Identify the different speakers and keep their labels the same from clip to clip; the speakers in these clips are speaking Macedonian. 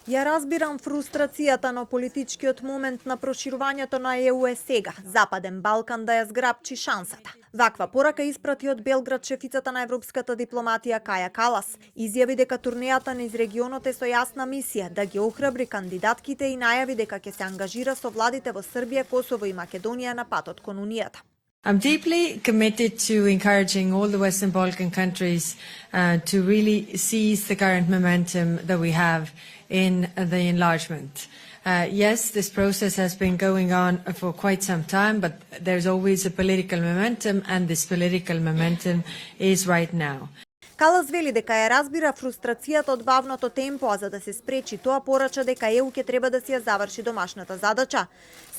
Speaker 1: Ја разбирам фрустрацијата, но политичкиот момент на проширувањето на ЕУ е сега. Западен Балкан да ја зграпчи шансата. Ваква порака испрати од Белград шефицата на европската дипломатија Каја Калас. Изјави дека турнејата низ регионот е со јасна мисија да ги охрабри кандидатките и најави дека ќе се ангажира со владите во Србија, Косово и Македонија на патот кон Унијата.
Speaker 2: I'm deeply committed to encouraging all the Western Balkan countries to really seize the current momentum that we have in the enlargement. Yes, this process has been going on for quite some time, but there's always a political momentum, and this political momentum is right now.
Speaker 1: Калас вели дека ја разбира фрустрацијата од бавното темпо, а за да се спречи тоа порача дека ЕУ ќе треба да си ја заврши домашната задача.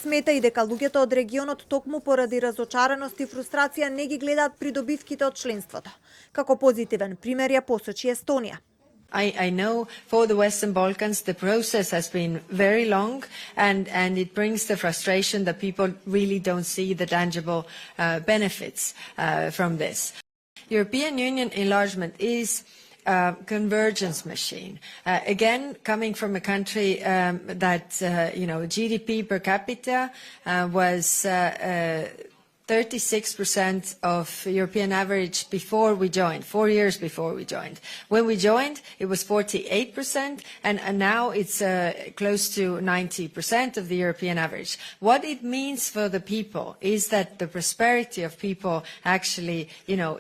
Speaker 1: Смета и дека луѓето од регионот токму поради разочараност и фрустрација не ги гледаат придобивките од членството. Како позитивен пример ја посочи Естонија.
Speaker 2: I know for the Western Balkans the process has been very long, and it brings the frustration that people really don't see the tangible benefits from this. European Union enlargement is a convergence machine. Again, coming from a country that GDP per capita was 36% of European average before we joined, 4 years before we joined. When we joined, it was 48%, and now it's close to 90% of the European average. What it means for the people is that the prosperity of people actually,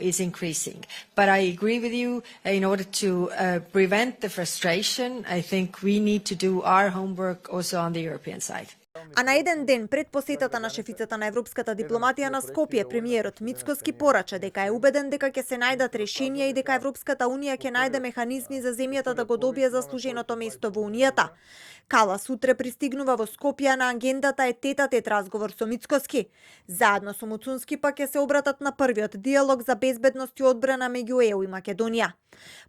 Speaker 2: is increasing. But I agree with you, in order to prevent the frustration, I think we need to do our homework also on the European side.
Speaker 1: А на еден ден пред посетата на шефицата на европската дипломатија на Скопје, премиерот Мицкоски порача дека е убеден дека ќе се најдат решенија и дека Европската унија ќе најде механизми за земјата да го добие заслуженото место во Унијата. Калас утре пристигнува во Скопје, на агендата е тет-а-тет разговор со Мицкоски. Заедно со Муцунски пак ќе се обратат на првиот диалог за безбедност и одбрана меѓу ЕУ и Македонија.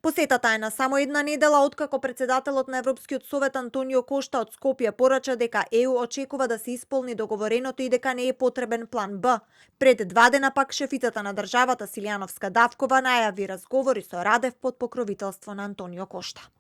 Speaker 1: Посетата е на само една недела откако председателот на Европскиот совет Антонио Кошта од Скопје порача дека ЕУ очекува да се исполни договореното и дека не е потребен план Б. Пред 2 дена пак шефицата на државата Силјановска Давкова најави разговори со Радев под покровителство на Антонио Кошта.